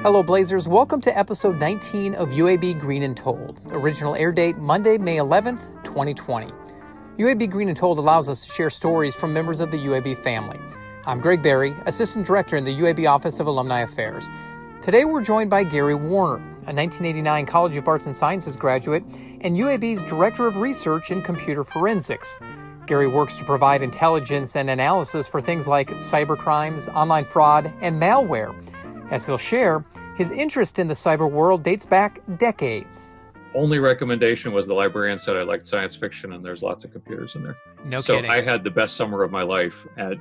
Hello Blazers, welcome to episode 19 of UAB Green and Told. Original air date Monday, May 11th, 2020. UAB Green and Told allows us to share stories from members of the UAB family. I'm Greg Berry, Assistant Director in the UAB Office of Alumni Affairs. Today we're joined by Gary Warner, a 1989 College of Arts and Sciences graduate and UAB's Director of Research in Computer Forensics. Gary works to provide intelligence and analysis for things like cybercrimes, online fraud, and malware. As he'll share, his interest in the cyber world dates back decades. Only recommendation was the librarian said I liked science fiction and there's lots of computers in there. No kidding. So I had the best summer of my life at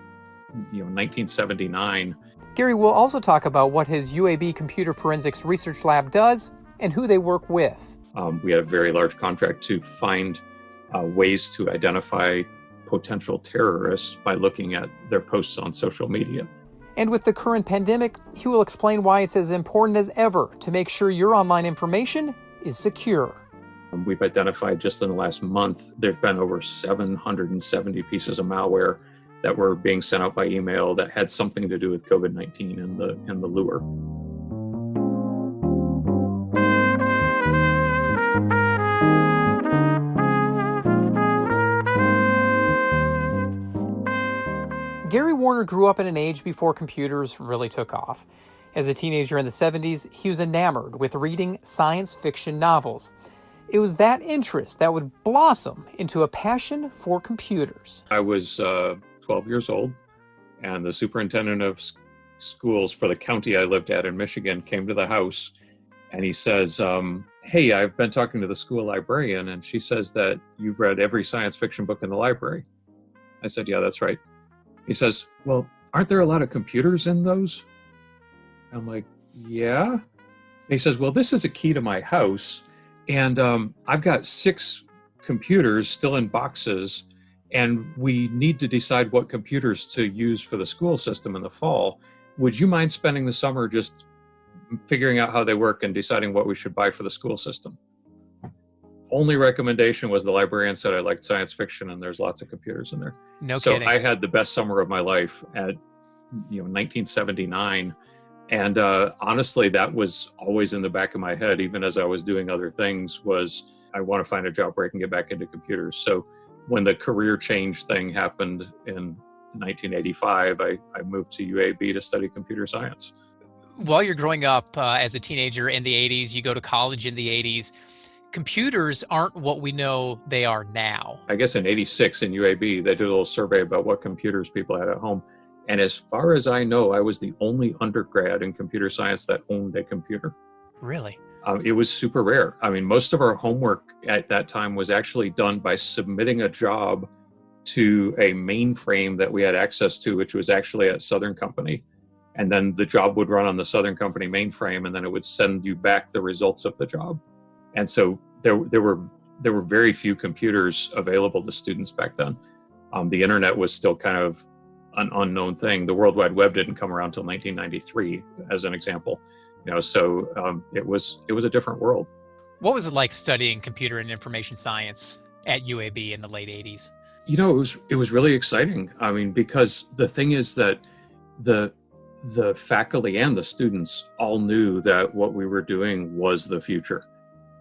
1979. Gary will also talk about what his UAB Computer Forensics Research Lab does and who they work with. We had a very large contract to find ways to identify potential terrorists by looking at their posts on social media. And with the current pandemic, he will explain why it's as important as ever to make sure your online information is secure. We've identified just in the last month, there have been over 770 pieces of malware that were being sent out by email that had something to do with COVID-19 and the lure. Gary Warner grew up in an age before computers really took off. As a teenager in the 70s, he was enamored with reading science fiction novels. It was that interest that would blossom into a passion for computers. I was 12 years old, and the superintendent of schools for the county I lived at in Michigan came to the house, and he says, hey, I've been talking to the school librarian, and she says that you've read every science fiction book in the library. I said, yeah, that's right. He says, well, aren't there a lot of computers in those? I'm like, yeah. And he says, well, this is a key to my house, and I've got 6 computers still in boxes, and we need to decide what computers to use for the school system in the fall. Would you mind spending the summer just figuring out how they work and deciding what we should buy for the school system? Only recommendation was the librarian said I liked science fiction and there's lots of computers in there. No so kidding. I had the best summer of my life at 1979. And honestly, that was always in the back of my head, even as I was doing other things, was I want to find a job where I can get back into computers. So when the career change thing happened in 1985, I moved to UAB to study computer science. While you're growing up as a teenager in the 80s, you go to college in the 80s, computers aren't what we know they are now. I guess in 86 in UAB, they did a little survey about what computers people had at home. And as far as I know, I was the only undergrad in computer science that owned a computer. Really? It was super rare. I mean, most of our homework at that time was actually done by submitting a job to a mainframe that we had access to, which was actually at Southern Company. And then the job would run on the Southern Company mainframe, and then it would send you back the results of the job. And so there were very few computers available to students back then. The internet was still kind of an unknown thing. The World Wide Web didn't come around until 1993, as an example. So it was a different world. What was it like studying computer and information science at UAB in the late 80s? It was really exciting. I mean, because the thing is that the faculty and the students all knew that what we were doing was the future.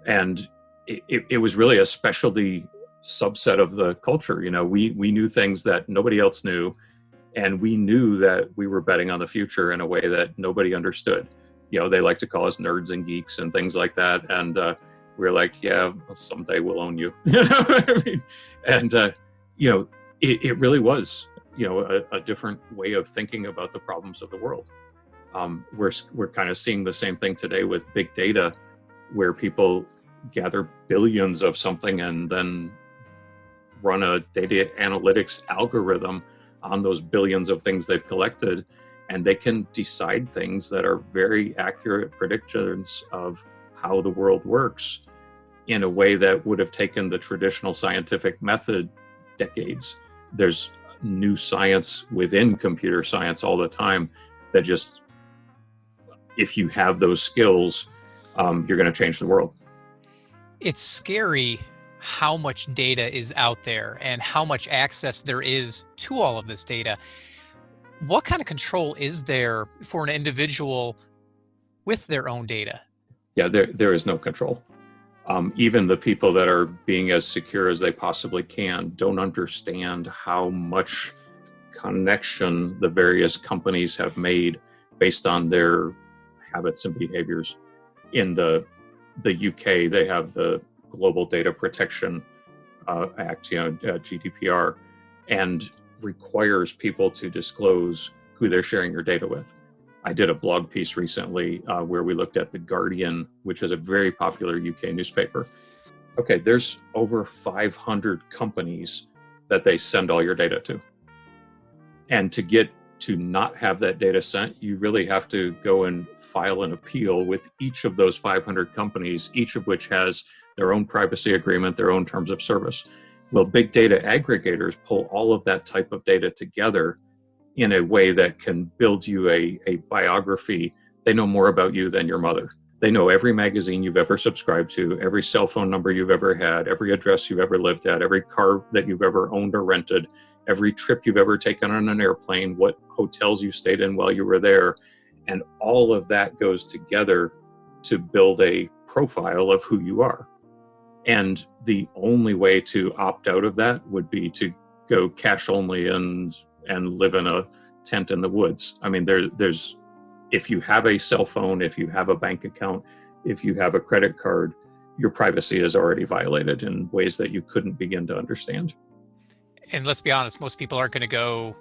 And it was really a specialty subset of the culture. We knew things that nobody else knew, and we knew that we were betting on the future in a way that nobody understood. They like to call us nerds and geeks and things like that. And we're like, yeah, someday we'll own you. I mean, and it really was, a different way of thinking about the problems of the world. We're kind of seeing the same thing today with big data, where people gather billions of something and then run a data analytics algorithm on those billions of things they've collected, and they can decide things that are very accurate predictions of how the world works in a way that would have taken the traditional scientific method decades. There's new science within computer science all the time that just, if you have those skills, you're going to change the world. It's scary how much data is out there and how much access there is to all of this data. What kind of control is there for an individual with their own data? Yeah, there is no control. Even the people that are being as secure as they possibly can don't understand how much connection the various companies have made based on their habits and behaviors. In the UK, they have the Global Data Protection Act, GDPR, and requires people to disclose who they're sharing your data with. I did a blog piece recently where we looked at The Guardian, which is a very popular UK newspaper. Okay, there's over 500 companies that they send all your data to. And to get to not have that data sent, you really have to go and file an appeal with each of those 500 companies, each of which has their own privacy agreement, their own terms of service. Well, big data aggregators pull all of that type of data together in a way that can build you a biography. They know more about you than your mother. They know every magazine you've ever subscribed to, every cell phone number you've ever had, every address you've ever lived at, every car that you've ever owned or rented, every trip you've ever taken on an airplane, what hotels you stayed in while you were there. And all of that goes together to build a profile of who you are. And the only way to opt out of that would be to go cash only and live in a tent in the woods. I mean, there's if you have a cell phone, if you have a bank account, if you have a credit card, your privacy is already violated in ways that you couldn't begin to understand. And let's be honest, most people aren't going to go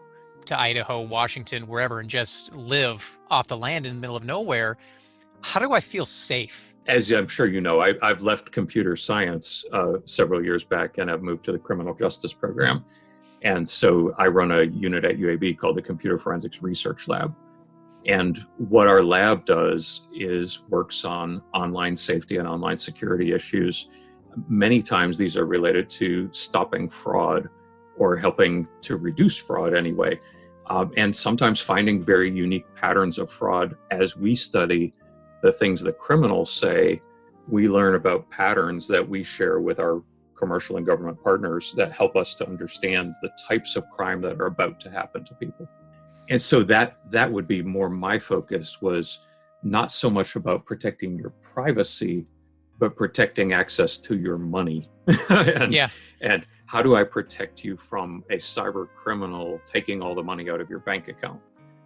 to Idaho, Washington, wherever, and just live off the land in the middle of nowhere. How do I feel safe? As I'm sure you know, I've left computer science several years back and I've moved to the criminal justice program. And so I run a unit at UAB called the Computer Forensics Research Lab. And what our lab does is works on online safety and online security issues. Many times these are related to stopping fraud or helping to reduce fraud anyway. And sometimes finding very unique patterns of fraud. As we study the things that criminals say, we learn about patterns that we share with our commercial and government partners that help us to understand the types of crime that are about to happen to people. And so that would be more my focus, was not so much about protecting your privacy, but protecting access to your money. And how do I protect you from a cyber criminal taking all the money out of your bank account?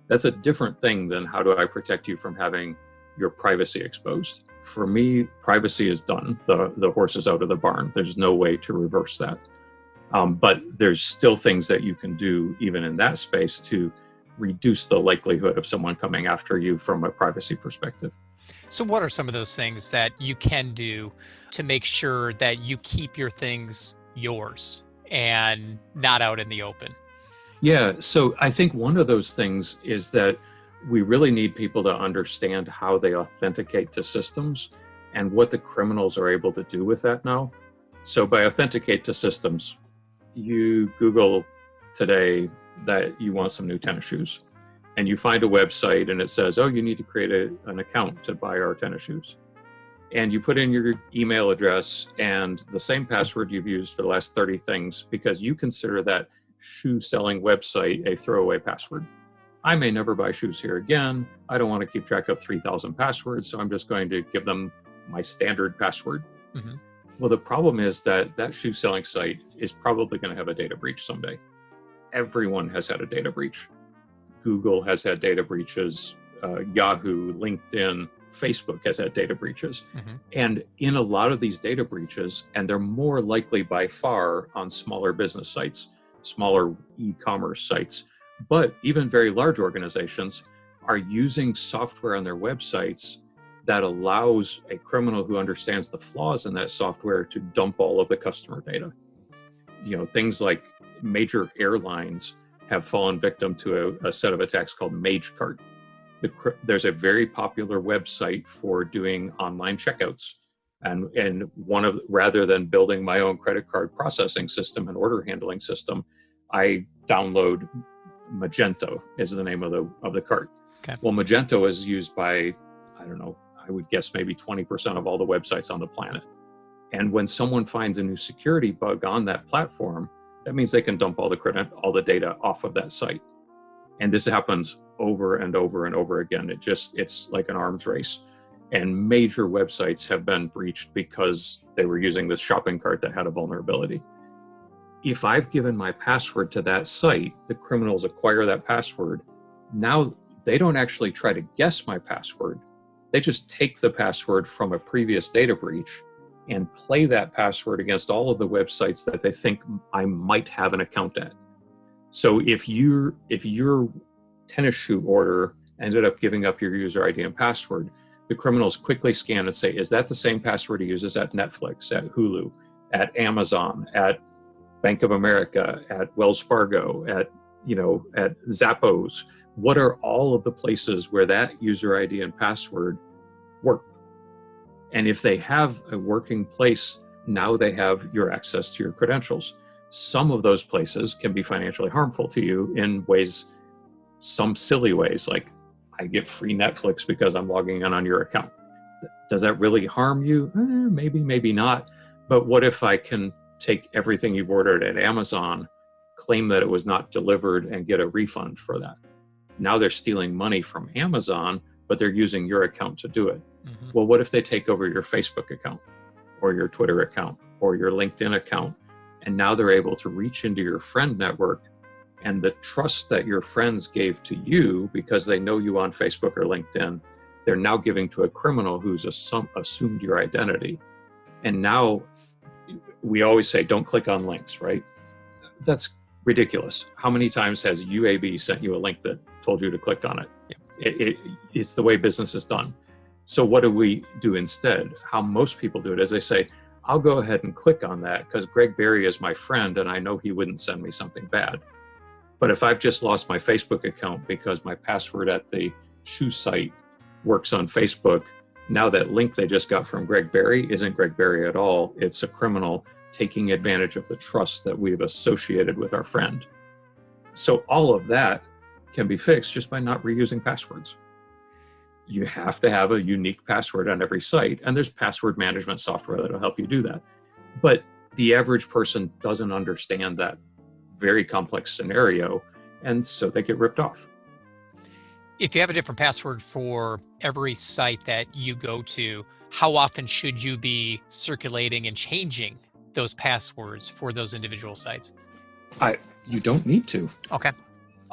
That's a different thing than how do I protect you from having your privacy exposed. For me, privacy is done. The horse is out of the barn. There's no way to reverse that. But there's still things that you can do even in that space to reduce the likelihood of someone coming after you from a privacy perspective. So what are some of those things that you can do to make sure that you keep your things yours and not out in the open? Yeah, so I think one of those things is that we really need people to understand how they authenticate to systems and what the criminals are able to do with that now. So by authenticate to systems, you Google today that you want some new tennis shoes, and you find a website and it says, oh, you need to create an account to buy our tennis shoes. And you put in your email address and the same password you've used for the last 30 things because you consider that shoe selling website a throwaway password. I may never buy shoes here again. I don't want to keep track of 3,000 passwords, so I'm just going to give them my standard password. Mm-hmm. Well, the problem is that shoe selling site is probably going to have a data breach someday. Everyone has had a data breach. Google has had data breaches. Yahoo, LinkedIn, Facebook has had data breaches. Mm-hmm. And in a lot of these data breaches, and they're more likely by far on smaller business sites, smaller e-commerce sites, but even very large organizations are using software on their websites that allows a criminal who understands the flaws in that software to dump all of the customer data. Things like major airlines have fallen victim to a set of attacks called MageCart. There's a very popular website for doing online checkouts. And rather than building my own credit card processing system and order handling system, I download Magento is the name of the cart. Okay. Well, Magento is used by, I would guess maybe 20% of all the websites on the planet. And when someone finds a new security bug on that platform, that means they can dump all the data off of that site. And this happens over and over and over again. It's like an arms race. And major websites have been breached because they were using this shopping cart that had a vulnerability. If I've given my password to that site, the criminals acquire that password. Now they don't actually try to guess my password. They just take the password from a previous data breach and play that password against all of the websites that they think I might have an account at. So if your tennis shoe order ended up giving up your user ID and password, the criminals quickly scan and say, is that the same password he uses at Netflix, at Hulu, at Amazon, at Bank of America, at Wells Fargo, at Zappos? What are all of the places where that user ID and password work? And if they have a working place, now they have your access to your credentials. Some of those places can be financially harmful to you in ways, some silly ways, like I get free Netflix because I'm logging in on your account. Does that really harm you? Maybe, maybe not. But what if I can take everything you've ordered at Amazon, claim that it was not delivered, and get a refund for that? Now they're stealing money from Amazon, but they're using your account to do it. Mm-hmm. Well, what if they take over your Facebook account or your Twitter account or your LinkedIn account? And now they're able to reach into your friend network, and the trust that your friends gave to you because they know you on Facebook or LinkedIn, they're now giving to a criminal who's assumed your identity. And now we always say, don't click on links, right? That's ridiculous. How many times has UAB sent you a link that told you to click on it? Yeah. It's the way business is done. So what do we do instead? How most people do it is they say, I'll go ahead and click on that because Greg Berry is my friend and I know he wouldn't send me something bad. But if I've just lost my Facebook account because my password at the shoe site works on Facebook, now that link they just got from Greg Berry isn't Greg Berry at all. It's a criminal taking advantage of the trust that we've associated with our friend. So all of that can be fixed just by not reusing passwords. You have to have a unique password on every site, and there's password management software that'll help you do that. But the average person doesn't understand that very complex scenario, and so they get ripped off. If you have a different password for every site that you go to, how often should you be circulating and changing those passwords for those individual sites? You don't need to. Okay.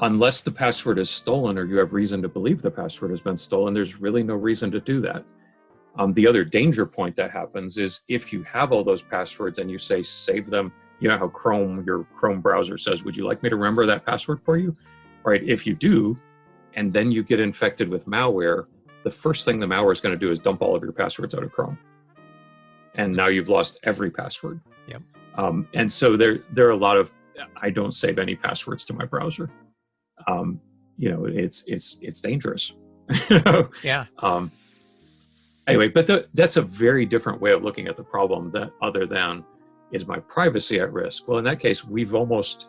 Unless the password is stolen or you have reason to believe the password has been stolen, there's really no reason to do that. The other danger point that happens is if you have all those passwords and you say, save them, you know how your Chrome browser says, would you like me to remember that password for you? Right? If you do, and then you get infected with malware, the first thing the malware is going to do is dump all of your passwords out of Chrome. And now you've lost every password. Yep. And so there are a lot of, I don't save any passwords to my browser. It's dangerous. Yeah. Anyway, but that's a very different way of looking at the problem that other than, is my privacy at risk? Well, in that case, we've almost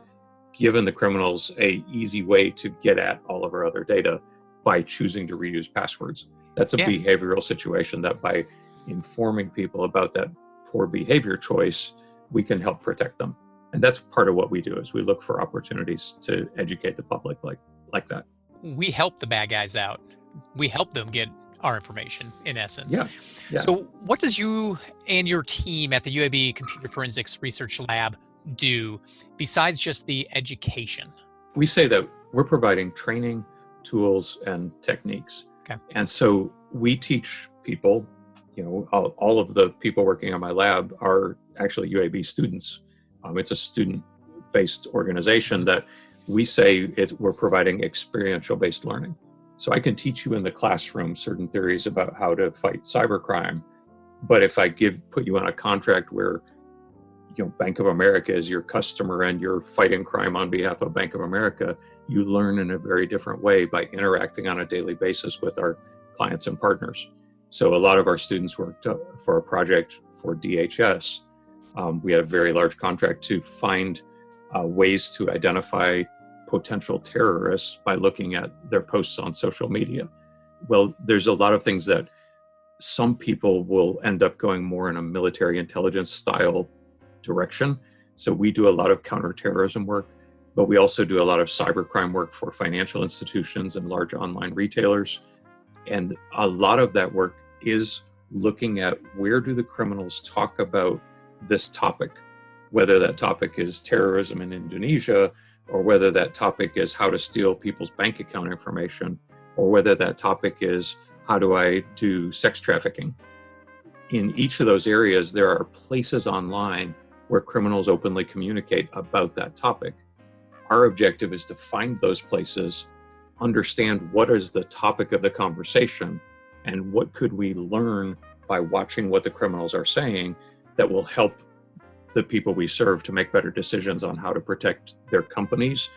given the criminals a easy way to get at all of our other data by choosing to reuse passwords. That's a behavioral situation that by informing people about that poor behavior choice, we can help protect them. And that's part of what we do is we look for opportunities to educate the public like that. We help the bad guys out. We help them get our information, in essence. Yeah. So what does you and your team at the UAB Computer Forensics Research Lab do besides just the education? We say that we're providing training, tools, and techniques. Okay. And so we teach people, all of the people working on my lab are actually UAB students. It's a student-based organization that we say we're providing experiential-based learning. So I can teach you in the classroom certain theories about how to fight cybercrime, but if I put you on a contract where Bank of America is your customer and you're fighting crime on behalf of Bank of America, you learn in a very different way by interacting on a daily basis with our clients and partners. So a lot of our students worked for a project for DHS. We had a very large contract to find ways to identify potential terrorists by looking at their posts on social media. Well, there's a lot of things that some people will end up going more in a military intelligence style direction. So we do a lot of counterterrorism work, but we also do a lot of cybercrime work for financial institutions and large online retailers. And a lot of that work is looking at where do the criminals talk about this topic, whether that topic is terrorism in Indonesia, or whether that topic is how to steal people's bank account information, or whether that topic is how do I do sex trafficking. In each of those areas, there are places online where criminals openly communicate about that topic. Our objective is to find those places, understand what is the topic of the conversation, and what could we learn by watching what the criminals are saying that will help the people we serve to make better decisions on how to protect their companies,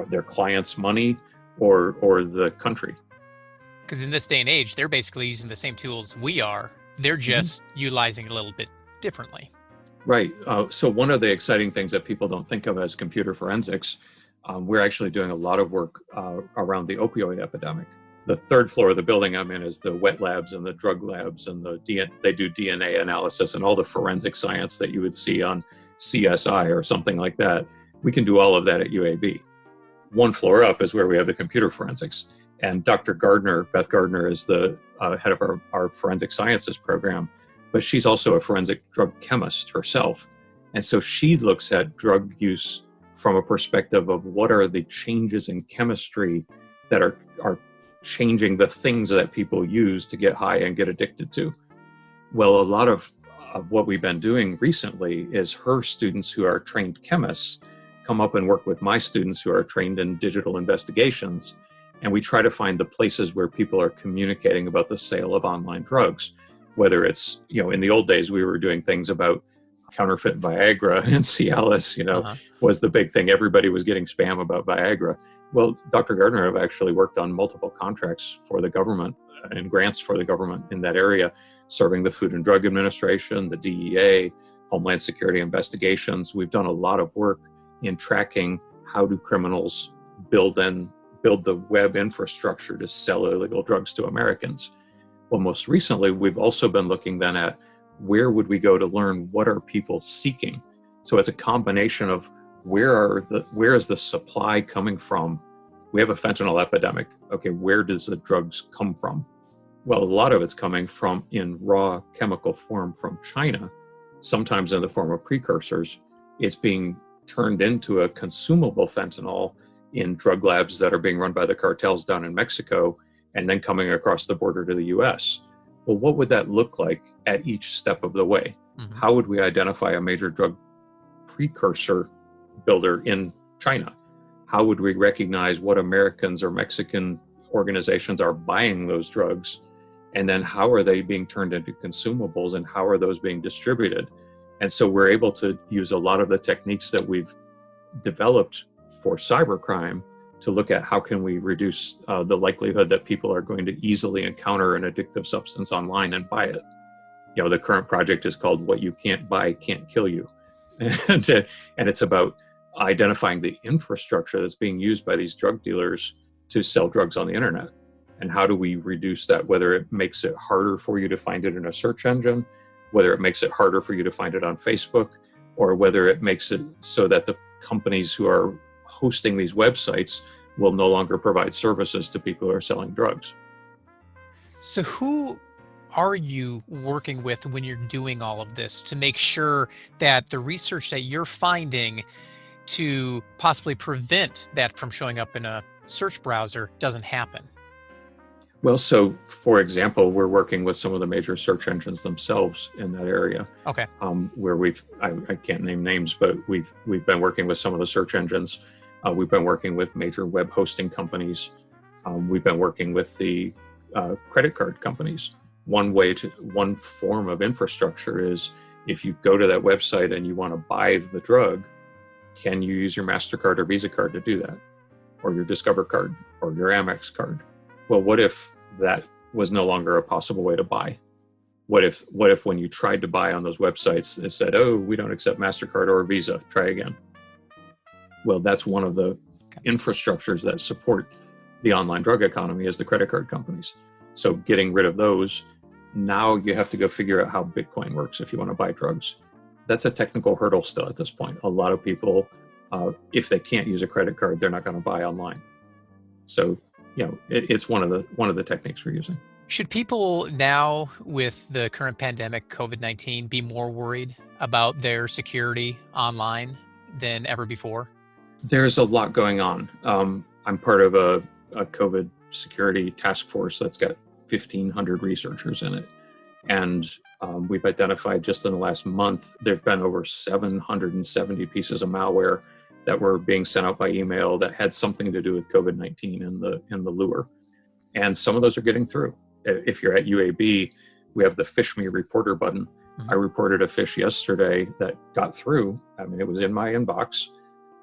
their clients' money, or the country. Because in this day and age, they're basically using the same tools we are. They're just utilizing it a little bit differently. Right. So one of the exciting things that people don't think of as computer forensics, we're actually doing a lot of work around the opioid epidemic. The third floor of the building I'm in is the wet labs and the drug labs, and they do DNA analysis and all the forensic science that you would see on CSI or something like that. We can do all of that at UAB. One floor up is where we have the computer forensics. And Dr. Gardner, Beth Gardner, is the head of our forensic sciences program, but she's also a forensic drug chemist herself. And so she looks at drug use from a perspective of what are the changes in chemistry that are changing the things that people use to get high and get addicted to. Well, a lot of what we've been doing recently is her students who are trained chemists come up and work with my students who are trained in digital investigations. And we try to find the places where people are communicating about the sale of online drugs, whether it's, in the old days, we were doing things about counterfeit Viagra and Cialis, was the big thing. Everybody was getting spam about Viagra. Well, Dr. Gardner have actually worked on multiple contracts for the government and grants for the government in that area, serving the Food and Drug Administration, the DEA, Homeland Security investigations. We've done a lot of work in tracking how do criminals build the web infrastructure to sell illegal drugs to Americans. Well, most recently, we've also been looking then at where would we go to learn what are people seeking. So it's a combination of where is the supply coming from? We have a fentanyl epidemic. Okay, where does the drugs come from? Well, a lot of it's coming from in raw chemical form from China, sometimes in the form of precursors. It's being turned into a consumable fentanyl in drug labs that are being run by the cartels down in Mexico and then coming across the border to the US. Well, what would that look like at each step of the way? Mm-hmm. How would we identify a major drug precursor builder in China? How would we recognize what Americans or Mexican organizations are buying those drugs? And then how are they being turned into consumables and how are those being distributed? And so we're able to use a lot of the techniques that we've developed for cybercrime to look at how can we reduce the likelihood that people are going to easily encounter an addictive substance online and buy it. The current project is called What You Can't Buy Can't Kill You. And it's about identifying the infrastructure that's being used by these drug dealers to sell drugs on the internet. And how do we reduce that, whether it makes it harder for you to find it in a search engine, whether it makes it harder for you to find it on Facebook, or whether it makes it so that the companies who are hosting these websites will no longer provide services to people who are selling drugs. So who are you working with when you're doing all of this to make sure that the research that you're finding to possibly prevent that from showing up in a search browser doesn't happen? Well, so for example, we're working with some of the major search engines themselves in that area. Okay. Where I can't name names, but we've been working with some of the search engines. We've been working with major web hosting companies. We've been working with the credit card companies. One form of infrastructure is if you go to that website and you want to buy the drug, can you use your MasterCard or Visa card to do that? Or your Discover card or your Amex card? Well, what if that was no longer a possible way to buy? What if when you tried to buy on those websites, it said, oh, we don't accept MasterCard or Visa, try again. Well, that's one of the infrastructures that support the online drug economy is the credit card companies. So getting rid of those, now you have to go figure out how Bitcoin works if you want to buy drugs. That's a technical hurdle still at this point. A lot of people, if they can't use a credit card, they're not going to buy online. So, it's one of the techniques we're using. Should people now, with the current pandemic, COVID-19, be more worried about their security online than ever before? There's a lot going on. I'm part of a COVID security task force that's got 1,500 researchers in it. And we've identified just in the last month, there've been over 770 pieces of malware that were being sent out by email that had something to do with COVID-19 in the lure. And some of those are getting through. If you're at UAB, we have the Fish Me Reporter button. Mm-hmm. I reported a fish yesterday that got through. I mean, it was in my inbox,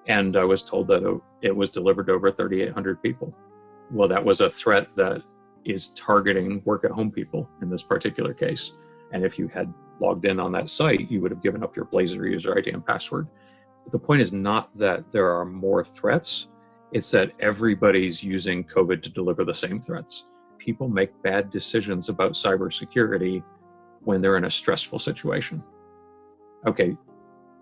and I was told that it was delivered to over 3,800 people. Well, that was a threat that is targeting work-at-home people in this particular case. And if you had logged in on that site, you would have given up your Blazor user ID and password. But the point is not that there are more threats. It's that everybody's using COVID to deliver the same threats. People make bad decisions about cybersecurity when they're in a stressful situation. Okay,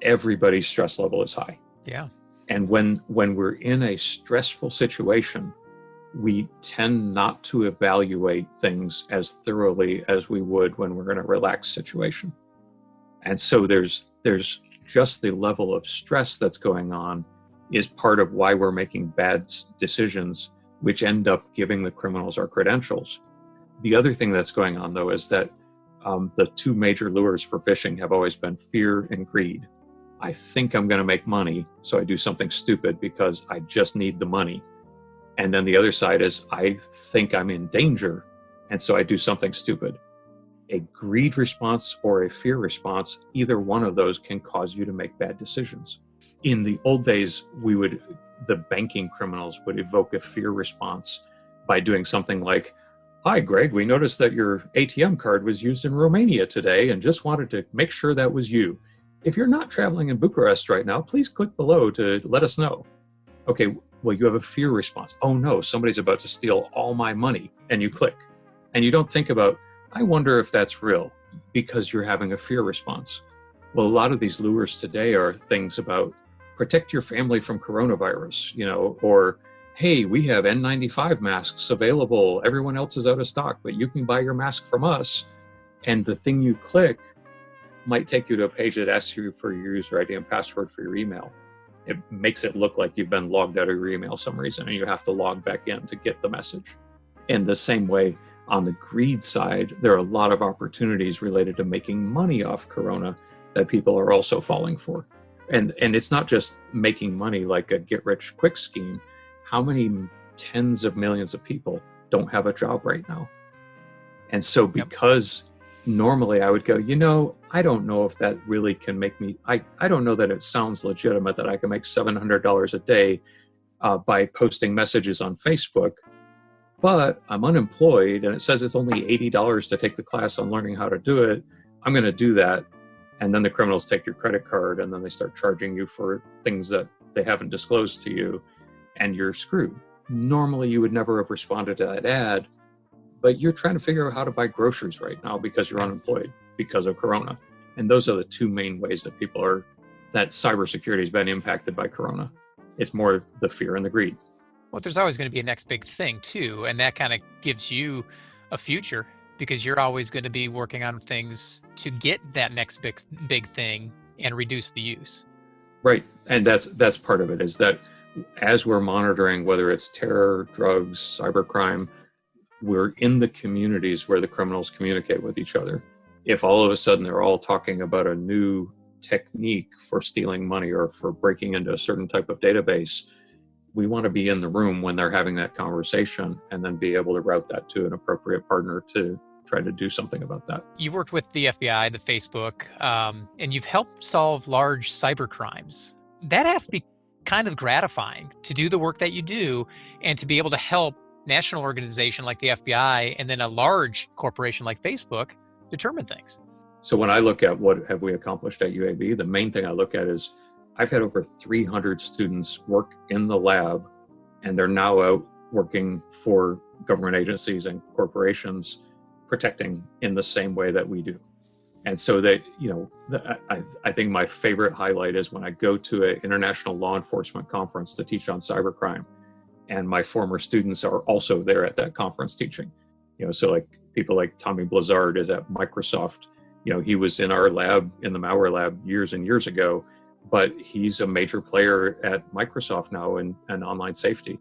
everybody's stress level is high. Yeah. And when we're in a stressful situation, we tend not to evaluate things as thoroughly as we would when we're in a relaxed situation. And so there's just the level of stress that's going on is part of why we're making bad decisions, which end up giving the criminals our credentials. The other thing that's going on, though, is that the two major lures for phishing have always been fear and greed. I think I'm going to make money, so I do something stupid because I just need the money. And then the other side is I think I'm in danger, and so I do something stupid. A greed response or a fear response, either one of those can cause you to make bad decisions. In the old days, the banking criminals would evoke a fear response by doing something like, "Hi, Greg, we noticed that your ATM card was used in Romania today and just wanted to make sure that was you. If you're not traveling in Bucharest right now, please click below to let us know." Okay, well, you have a fear response. Oh no, somebody's about to steal all my money, and you click. And you don't think about, I wonder if that's real, because you're having a fear response. Well, a lot of these lures today are things about protect your family from coronavirus, or hey, we have N95 masks available. Everyone else is out of stock, but you can buy your mask from us. And the thing you click might take you to a page that asks you for your user ID and password for your email. It makes it look like you've been logged out of your email some reason, and you have to log back in to get the message. In the same way, on the greed side, there are a lot of opportunities related to making money off Corona that people are also falling for. And it's not just making money like a get-rich-quick scheme. How many tens of millions of people don't have a job right now? And so because normally I would go, I don't know if that really can make me, I don't know that it sounds legitimate that I can make $700 a day by posting messages on Facebook, but I'm unemployed and it says it's only $80 to take the class on learning how to do it. I'm going to do that. And then the criminals take your credit card and then they start charging you for things that they haven't disclosed to you, and you're screwed. Normally you would never have responded to that ad, but you're trying to figure out how to buy groceries right now because you're unemployed because of Corona. And those are the two main ways that that cybersecurity has been impacted by Corona. It's more the fear and the greed. Well, there's always going to be a next big thing too. And that kind of gives you a future because you're always going to be working on things to get that next big thing and reduce the use. Right. And that's part of it, is that as we're monitoring, whether it's terror, drugs, cybercrime, we're in the communities where the criminals communicate with each other. If all of a sudden they're all talking about a new technique for stealing money or for breaking into a certain type of database, we want to be in the room when they're having that conversation and then be able to route that to an appropriate partner to try to do something about that. You've worked with the FBI, the Facebook, and you've helped solve large cyber crimes. That has to be kind of gratifying to do the work that you do and to be able to help national organization like the FBI and then a large corporation like Facebook determine things. So when I look at what have we accomplished at UAB, the main thing I look at is I've had over 300 students work in the lab, and they're now out working for government agencies and corporations, protecting in the same way that we do. And so that, I think my favorite highlight is when I go to an international law enforcement conference to teach on cybercrime, and my former students are also there at that conference teaching. So like people like Tommy Blizzard is at Microsoft. He was in our lab, in the malware lab, years and years ago, but he's a major player at Microsoft now in online safety.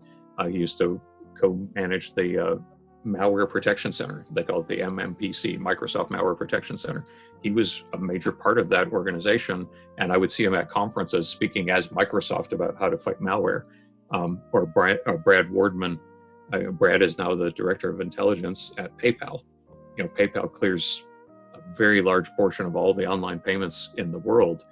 He used to co-manage the Malware Protection Center. They call it the MMPC, Microsoft Malware Protection Center. He was a major part of that organization, and I would see him at conferences speaking as Microsoft about how to fight malware. Or Brad Wardman. Brad is now the director of intelligence at PayPal. PayPal clears a very large portion of all the online payments in the world.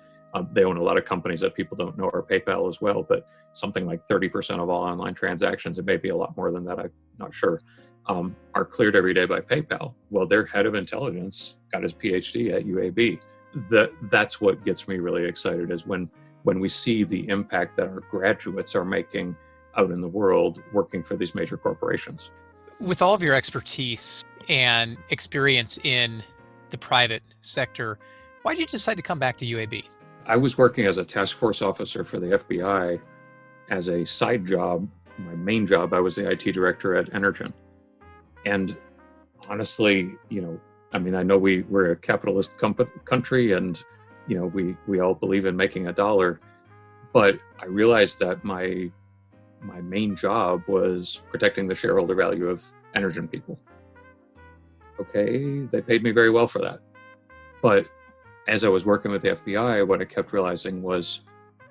They own a lot of companies that people don't know are PayPal as well, but something like 30% of all online transactions, it may be a lot more than that, I'm not sure, are cleared every day by PayPal. Well, their head of intelligence got his PhD at UAB. That's what gets me really excited, is when we see the impact that our graduates are making out in the world working for these major corporations. With all of your expertise and experience in the private sector, why did you decide to come back to UAB? I was working as a task force officer for the FBI as a side job. My main job, I was the IT director at Energen. And honestly, I know we're a capitalist country, and we all believe in making a dollar, but I realized that my main job was protecting the shareholder value of Energen people. Okay, they paid me very well for that. But as I was working with the FBI, what I kept realizing was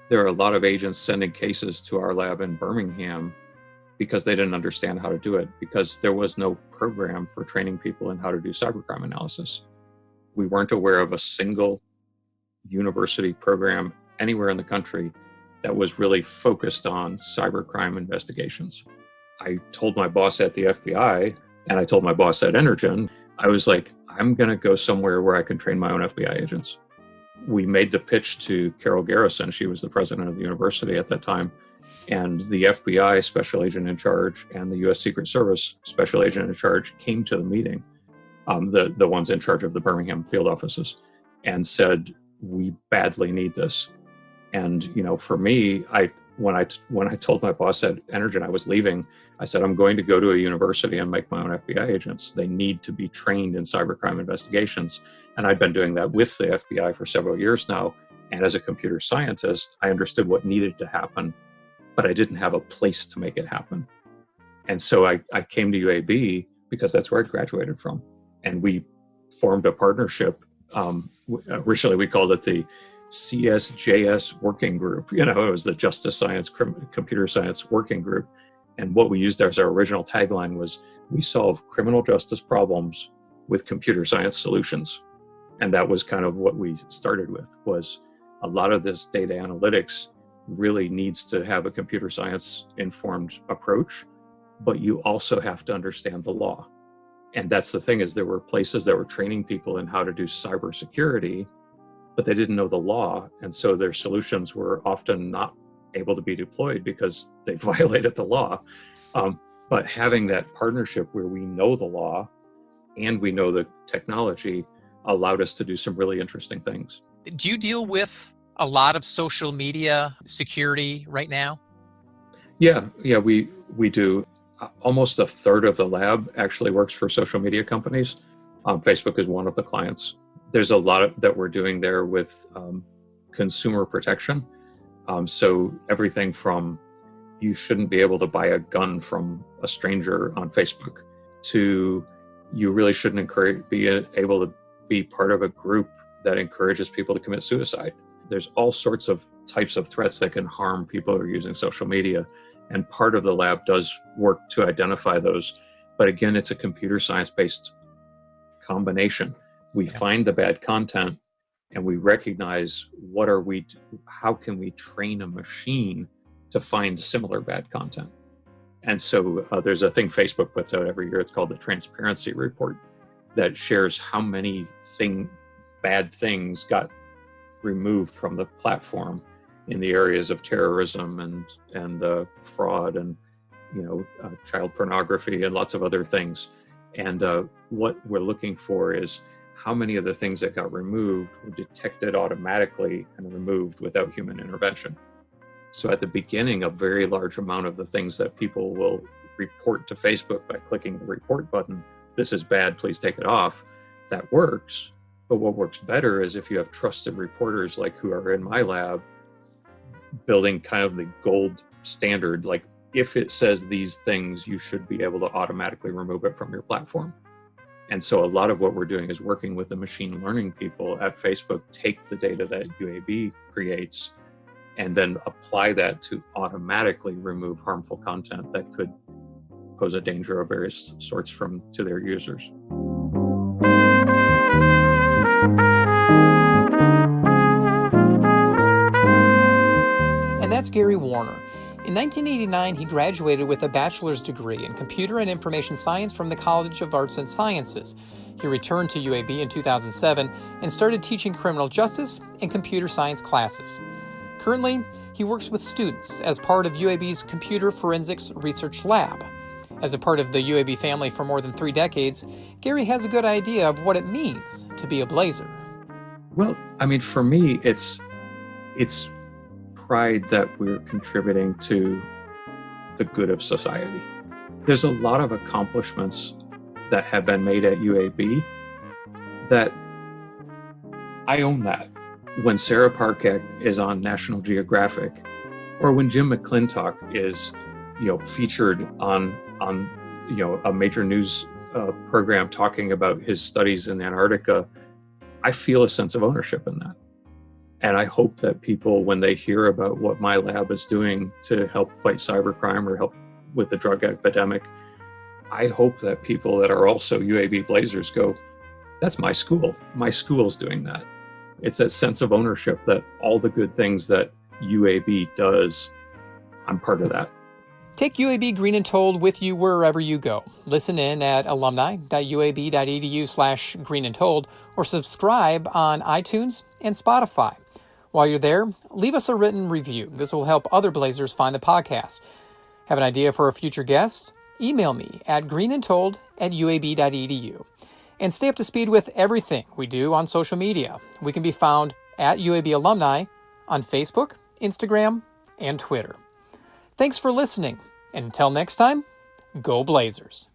there are a lot of agents sending cases to our lab in Birmingham because they didn't understand how to do it, because there was no program for training people in how to do cybercrime analysis. We weren't aware of a single university program anywhere in the country that was really focused on cybercrime investigations. I told my boss at the FBI, and I told my boss at Energen, I was like, I'm going to go somewhere where I can train my own FBI agents. We made the pitch to Carol Garrison. She was the president of the university at that time. And the FBI special agent in charge and the U.S. Secret Service special agent in charge came to the meeting, the ones in charge of the Birmingham field offices, and said, we badly need this. And, for me, when I told my boss at Energen I was leaving, I said, I'm going to go to a university and make my own FBI agents. They need to be trained in cybercrime investigations. And I'd been doing that with the FBI for several years now. And as a computer scientist, I understood what needed to happen, but I didn't have a place to make it happen. And so I came to UAB because that's where I graduated from. And we formed a partnership. Originally, we called it the CSJS Working Group. It was the Justice Science, Computer Science Working Group. And what we used as our original tagline was, we solve criminal justice problems with computer science solutions. And that was kind of what we started with, was a lot of this data analytics really needs to have a computer science informed approach, but you also have to understand the law. And that's the thing, is there were places that were training people in how to do cybersecurity, but they didn't know the law. And so their solutions were often not able to be deployed because they violated the law. But having that partnership where we know the law and we know the technology allowed us to do some really interesting things. Do you deal with a lot of social media security right now? Yeah, we do. Almost a third of the lab actually works for social media companies. Facebook is one of the clients. There's a lot that we're doing there with consumer protection. So everything from you shouldn't be able to buy a gun from a stranger on Facebook to you really shouldn't be able to be part of a group that encourages people to commit suicide. There's all sorts of types of threats that can harm people who are using social media. And part of the lab does work to identify those. But again, it's a computer science-based combination. We find the bad content and we recognize how can we train a machine to find similar bad content. And so there's a thing Facebook puts out every year. It's called the Transparency Report, that shares how many bad things got removed from the platform in the areas of terrorism and fraud and child pornography and lots of other things. And what we're looking for is how many of the things that got removed were detected automatically and removed without human intervention. So at the beginning, a very large amount of the things that people will report to Facebook by clicking the report button, this is bad, please take it off. That works. But what works better is if you have trusted reporters like who are in my lab building kind of the gold standard, like if it says these things, you should be able to automatically remove it from your platform. And so a lot of what we're doing is working with the machine learning people at Facebook, take the data that UAB creates and then apply that to automatically remove harmful content that could pose a danger of various sorts to their users. And that's Gary Warner. In 1989, he graduated with a bachelor's degree in computer and information science from the College of Arts and Sciences. He returned to UAB in 2007 and started teaching criminal justice and computer science classes. Currently, he works with students as part of UAB's Computer Forensics Research Lab. As a part of the UAB family for more than 3 decades, Gary has a good idea of what it means to be a Blazer. Well, I mean, for me, it's pride that we're contributing to the good of society. There's a lot of accomplishments that have been made at UAB that I own that. When Sarah Parkett is on National Geographic, or when Jim McClintock is, featured on a major news program talking about his studies in Antarctica, I feel a sense of ownership in that. And I hope that people, when they hear about what my lab is doing to help fight cybercrime or help with the drug epidemic, I hope that people that are also UAB Blazers go, that's my school. My school's doing that. It's that sense of ownership that all the good things that UAB does, I'm part of that. Take UAB Green and Told with you wherever you go. Listen in at alumni.uab.edu/greenandtold or subscribe on iTunes and Spotify. While you're there, leave us a written review. This will help other Blazers find the podcast. Have an idea for a future guest? Email me at greenandtold@uab.edu. And stay up to speed with everything we do on social media. We can be found at UAB Alumni on Facebook, Instagram, and Twitter. Thanks for listening, and until next time, go Blazers.